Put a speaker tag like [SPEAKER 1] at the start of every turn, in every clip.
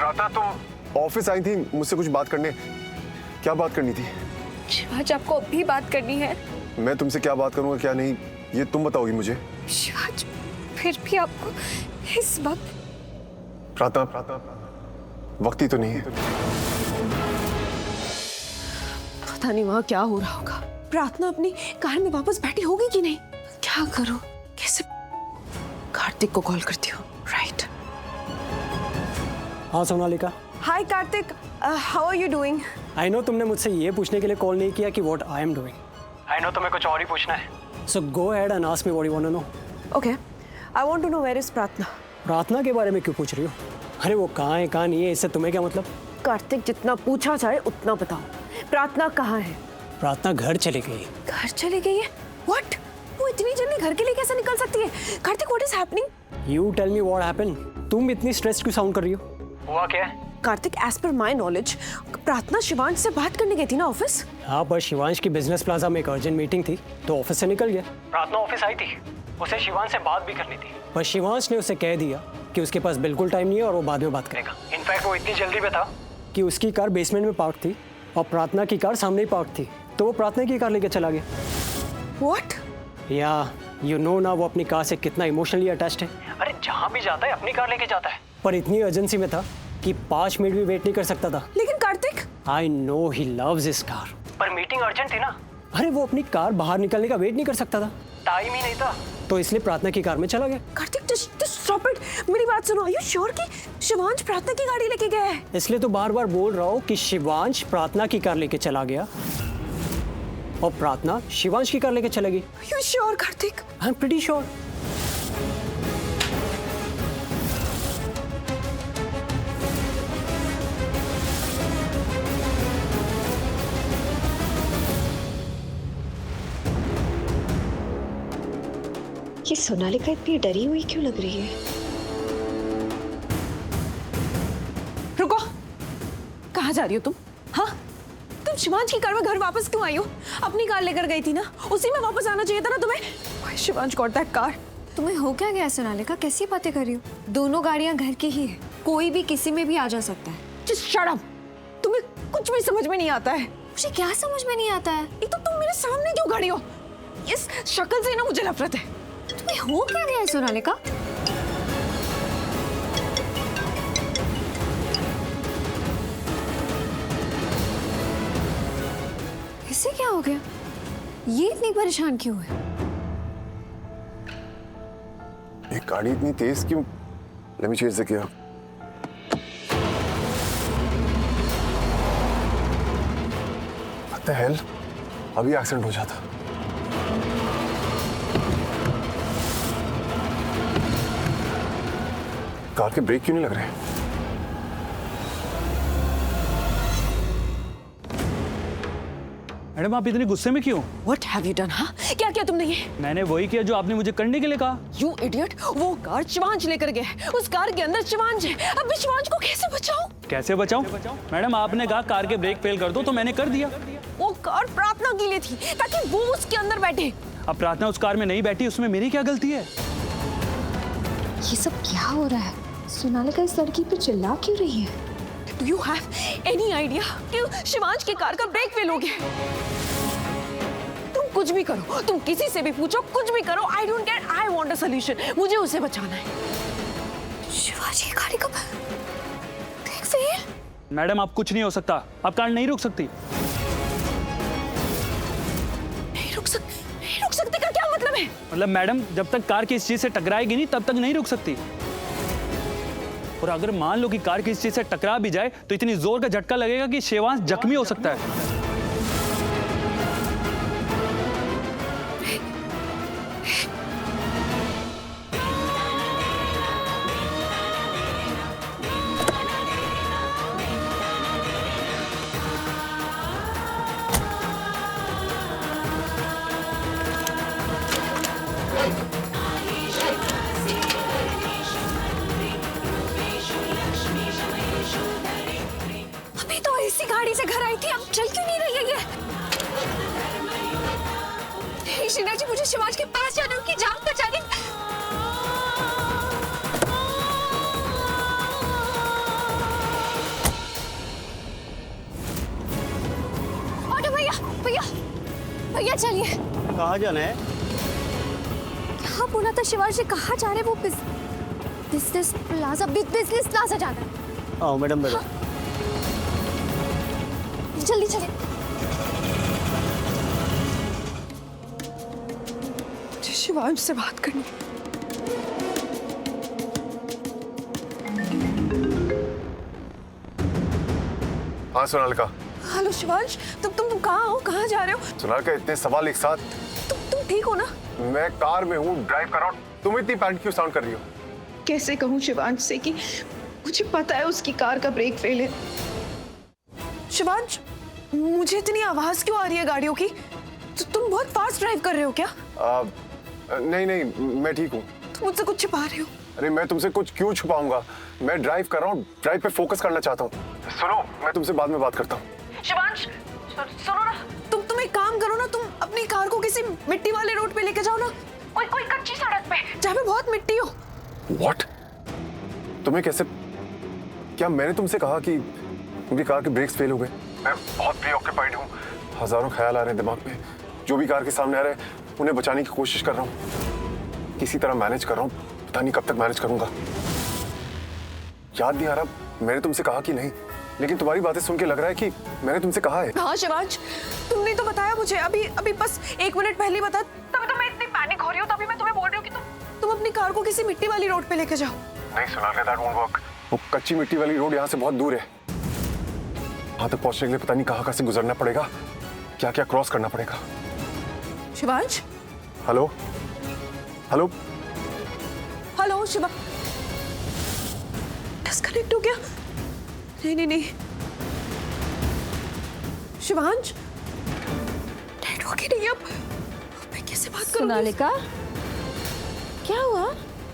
[SPEAKER 1] प्रार्थना, तुम ऑफिस आई थी मुझसे कुछ बात करने। क्या बात करनी थी?
[SPEAKER 2] शिवाज, आपको अभी बात करनी है?
[SPEAKER 1] मैं तुमसे क्या बात करूंगा क्या नहीं, ये तुम बताओगी मुझे।
[SPEAKER 2] शिवाज, फिर भी आपको इस वक्त।
[SPEAKER 1] प्रार्थना, वक्त ही तो नहीं है।
[SPEAKER 3] पता नहीं वहां क्या हो रहा होगा। प्रार्थना अपनी कार में वापस बैठी होगी कि नहीं? क्या करूं? कैसे? कार्तिक को कॉल करती हूँ। राइट।
[SPEAKER 4] हाँ Sonalika.
[SPEAKER 3] Hi Kartik, how are you doing?
[SPEAKER 4] I know तुमने मुझसे ये पूछने के लिए कॉल नहीं किया कि what I am doing. I know तुम्हें कुछ और ही पूछना है। So go ahead and ask me what you want to know.
[SPEAKER 3] Okay, I want to know where is Prarthana.
[SPEAKER 4] Prarthana के बारे में क्यों पूछ रही हो? अरे वो कहाँ है कहाँ नहीं है, इससे तुम्हें क्या मतलब?
[SPEAKER 3] कार्तिक, जितना पूछा जाए उतना बताओ। प्रार्थना कहाँ है?
[SPEAKER 4] प्रार्थना घर चली गई।
[SPEAKER 3] घर चली गई है? व्हाट? वो इतनी जल्दी घर के लिए कैसे निकल सकती है? Kartik, what is happening?
[SPEAKER 4] You tell me what happened. तुम इतनी स्ट्रेस्ड क्यों साउंड कर रही हो? हुआ क्या है?
[SPEAKER 3] Kartik, as per my knowledge प्रार्थना शिवांश से बात करने गई थी ना ऑफिस?
[SPEAKER 4] हाँ, पर शिवांश की बिजनेस प्लाजा में एक अर्जेंट मीटिंग थी तो ऑफिस से निकल गया। प्रार्थना ऑफिस आई थी, उसे शिवांश से बात भी करनी थी, पर शिवांश ने उसे कह दिया कि उसके पास बिल्कुल टाइम नहीं है और वो बाद में बात करेगा। इनफैक्ट वो इतनी जल्दी में था कि उसकी कार बेसमेंट में पार्क थी और प्रार्थना की कार सामने ही पार्क थी, तो वो प्रार्थना की कार लेके चला गया।
[SPEAKER 3] व्हाट?
[SPEAKER 4] या यू नो ना वो अपनी कार से कितना इमोशनली अटैच्ड है। अरे जहाँ भी जाता है अपनी कार लेके जाता है, पर इतनी अर्जेंसी में था कि 5 मिनट भी वेट नहीं कर सकता था।
[SPEAKER 3] लेकिन Kartik,
[SPEAKER 4] I know he loves his car, पर मीटिंग अर्जेंट थी ना। अरे वो अपनी कार बाहर निकलने का वेट नहीं कर सकता था, टाइम ही नहीं था, तो इसलिए प्रार्थना की कार में चला गया।
[SPEAKER 3] Kartik, just stop it। मेरी बात सुनो। Are you sure कि शिवांश प्रार्थना की गाड़ी लेके गया है?
[SPEAKER 4] इसलिए तो बार बार बोल रहा हूँ कि शिवांश प्रार्थना की कार लेके चला गया और प्रार्थना शिवांश की कार लेके चलेगी।
[SPEAKER 3] Are you sure, Kartik?
[SPEAKER 4] I am pretty sure.
[SPEAKER 2] ये सोनालिका इतनी डरी हुई क्यों लग रही है?
[SPEAKER 3] रुको, कहाँ जा रही हो तुम? हाँ, तुम शिवांश की कार में घर वापस क्यों आई हो? अपनी कार लेकर गई थी ना, उसी में वापस आना चाहिए था ना तुम्हें। Why Shivansh got that car?
[SPEAKER 2] तुम्हें हो क्या गया सोनालिका? कैसी बातें कर रही हो? दोनों गाड़ियां घर की ही है, कोई भी किसी में भी आ जा सकता है।
[SPEAKER 3] Just shut up। तुम्हें कुछ भी समझ में नहीं आता है।
[SPEAKER 2] मुझे क्या समझ में नहीं आता है?
[SPEAKER 3] एक तो तुम मेरे सामने क्यों खड़ी हो? इस शक्ल से ना मुझे नफरत है।
[SPEAKER 2] तुम्हें हो क्या गया है सोनालिका? इससे क्या हो गया? ये इतनी परेशान क्यों है?
[SPEAKER 1] ये गाड़ी इतनी तेज क्यों? लेट मी चेक किया। What the hell? अभी एक्सीडेंट हो जाता। कार के ब्रेक क्यों नहीं लग रहे?
[SPEAKER 5] मैडम आप इतने गुस्से में क्यों?
[SPEAKER 3] What have you done? हाँ, क्या किया तुमने ये?
[SPEAKER 5] मैंने वही किया जो आपने मुझे करने के लिए कहा।
[SPEAKER 3] You idiot! वो कार शिवांश लेकर गया है। उस कार के अंदर शिवांश है। अब मैं शिवांश को कैसे बचाऊं?
[SPEAKER 5] कैसे बचाऊं? मैडम आपने कहा कार के ब्रेक फेल कर दो तो मैंने कर दिया।
[SPEAKER 3] वो कार प्रार्थना के लिए थी ताकि वो उसके अंदर बैठे।
[SPEAKER 5] अब प्रार्थना उस कार में नहीं बैठी, उसमें मेरी क्या गलती है?
[SPEAKER 2] ये सब क्या हो रहा है? सोनालिका इस लड़की पे चिल्ला क्यों रही है?
[SPEAKER 3] Do you have any idea कि शिवांश की कार का ब्रेक फेल हो गया? तुम कुछ भी करो, तुम किसी से भी पूछो, कुछ भी करो, I don't care, I want a solution। मुझे उसे बचाना है।
[SPEAKER 2] शिवाजी की गाड़ी का ब्रेक फेल?
[SPEAKER 5] मैडम आप कुछ नहीं हो सकता, अब कार नहीं रुक सकती।
[SPEAKER 3] नहीं रुक सकते का क्या मतलब है?
[SPEAKER 5] मतलब मैडम जब तक कार किसी चीज से टकराएगी नहीं तब तक नहीं रुक सकती। और अगर मान लो कि कार किसी चीज से टकरा भी जाए तो इतनी जोर का झटका लगेगा कि शिवांश जख्मी हो सकता है।
[SPEAKER 2] अभी तो इसी गाड़ी से घर आई थी, अब चल क्यों नहीं रही है ये? शीना जी, मुझे शिवाज के पास जाना, उनकी जान बचानी। भैया चलिए।
[SPEAKER 6] कहाँ जाना है?
[SPEAKER 2] क्या बोला था शिवांश जी, कहाँ जा रहे वो? बिजनेस प्लाजा जाना है।
[SPEAKER 6] आओ मैडम बैठो।
[SPEAKER 2] जल्दी चलिए।
[SPEAKER 3] मुझे शिवांश से बात करनी है।
[SPEAKER 1] हाँ सोनालिका।
[SPEAKER 3] हेलो शिवांश, तुम कहाँ हो? कहाँ जा रहे हो?
[SPEAKER 1] सोनालिका, इतने सवाल एक साथ।
[SPEAKER 3] तुम ठीक हो ना?
[SPEAKER 1] मैं कार में हूँ, ड्राइव कर रहा हूँ। तुम इतनी पैनिक क्यों साउंड कर रही हो?
[SPEAKER 3] कैसे कहूँ शिवांश से कि मुझे पता है उसकी कार का ब्रेक फेल है। शिवांश, मुझे इतनी आवाज क्यों आ रही है गाड़ियों की? तुम बहुत फास्ट ड्राइव कर रहे हो क्या?
[SPEAKER 1] नहीं, मैं ठीक हूँ।
[SPEAKER 3] तुम मुझसे कुछ छिपा रहे हो?
[SPEAKER 1] अरे मैं तुमसे कुछ क्यों छुपाऊंगा? मैं ड्राइव कर रहा हूँ, ड्राइव पे फोकस करना चाहता हूँ। सुनो, मैं तुमसे बाद में बात करता हूँ।
[SPEAKER 3] शिवांश, सुनो ना, तुम एक काम करो ना, तुम अपनी कार को किसी मिट्टी वाले रोड पे लेके जाओ ना, कोई कच्ची सड़क पे जहाँ पे बहुत मिट्टी हो।
[SPEAKER 1] What? तुम्हें कैसे? क्या मैंने तुमसे कहा कि उनकी कार के ब्रेक्स फेल हो गए? मैं बहुत प्रीऑक्यूपाइड हूँ, हजारों ख्याल आ रहे हैं दिमाग में। जो भी कार के सामने आ रहे हैं उन्हें बचाने की कोशिश कर रहा हूँ, किसी तरह मैनेज कर रहा हूँ। पता नहीं कब तक मैनेज करूंगा। याद नहीं आ रहा मैंने तुमसे कहा कि नहीं, लेकिन तुम्हारी बातें सुन के लग रहा है कि मैंने तुमसे कहा है।
[SPEAKER 3] हाँ शिवांश, तुमने तो बताया मुझे, अभी बस 1 मिनट पहले ही बता। तभी तो मैं इतनी पैनिक हो रही हूँ, तभी मैं तुम्हें बोल रही हूँ कि तुम अपनी कार को किसी मिट्टी वाली रोड पे लेके जाओ।
[SPEAKER 1] नहीं सोनालिका, दैट वोंट वर्क। वो कच्ची मिट्टी वाली रोड यहाँ से बहुत दूर है। वहां तक पहुंचने के लिए पता नहीं कहाँ से गुजरना पड़ेगा, क्या क्या क्रॉस करना पड़ेगा।
[SPEAKER 3] Shivansh,
[SPEAKER 1] hello hello
[SPEAKER 3] hello Shiva, disconnect हो गया? नहीं शिवांश, नेटवर्क ही नहीं। अब मैं कैसे बात करूं?
[SPEAKER 7] सोनालिका, क्या हुआ?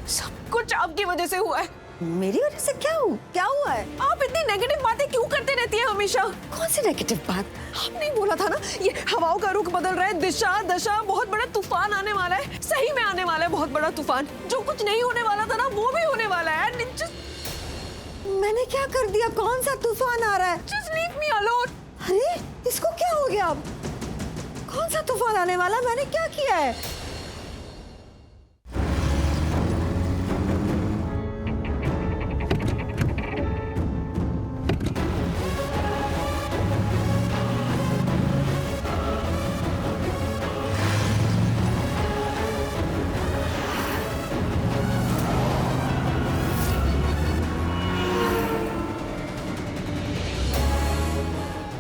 [SPEAKER 3] सब कुछ आपकी वजह से हुआ है।
[SPEAKER 7] मेरी वजह से क्या हुआ है?
[SPEAKER 3] आप इतनी नेगेटिव बातें क्यों करते रहती है हमेशा?
[SPEAKER 7] कौन सी नेगेटिव बात?
[SPEAKER 3] आपने बोला था ना, ये हवाओं का रुख बदल रहा है, दिशा दशा, बहुत बड़ा तूफान आने वाला है। सही में आने वाला है बहुत बड़ा तूफान। जो कुछ नहीं होने वाला था ना, वो भी होने वाला है।
[SPEAKER 7] मैंने क्या कर दिया? कौन सा तूफान आ रहा है?
[SPEAKER 3] Just leave me alone.
[SPEAKER 7] अरे इसको क्या हो गया अब? कौन सा तूफान आने वाला? मैंने क्या किया है?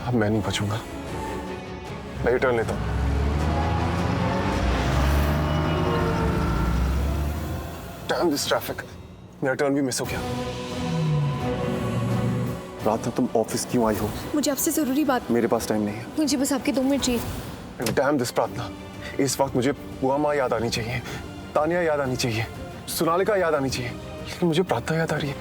[SPEAKER 1] अब मैं नहीं बचूंगा, मैं ये टर्न लेता हूँ। Damn this traffic, मेरा टर्न भी मिस हो गया। प्रार्थना, तुम ऑफिस क्यों आई हो?
[SPEAKER 2] मुझे आपसे जरूरी बात।
[SPEAKER 1] मेरे पास टाइम नहीं है।
[SPEAKER 2] मुझे बस आपके 2 मिनट चाहिए।
[SPEAKER 1] Damn this प्रार्थना, इस वक्त मुझे बुआ माँ याद आनी चाहिए, तानिया याद आनी चाहिए, सोनालिका याद आनी चाहिए, लेकिन मुझे प्रार्थना याद आ रही है।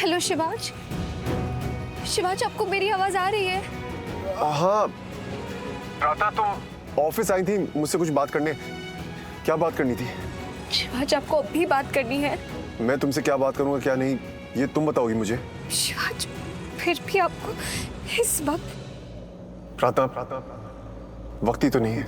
[SPEAKER 2] हेलो शिवांश, आपको मेरी आवाज आ रही है?
[SPEAKER 1] हाँ प्रार्थना, तुम ऑफिस आई थी मुझसे कुछ बात करने। क्या बात करनी थी?
[SPEAKER 2] शिवांश, आपको अभी बात करनी है।
[SPEAKER 1] मैं तुमसे क्या बात करूंगा क्या नहीं, ये तुम बताओगी मुझे।
[SPEAKER 2] शिवांश, फिर भी आपको इस वक्त।
[SPEAKER 1] प्रार्थना, वक्त ही तो नहीं है।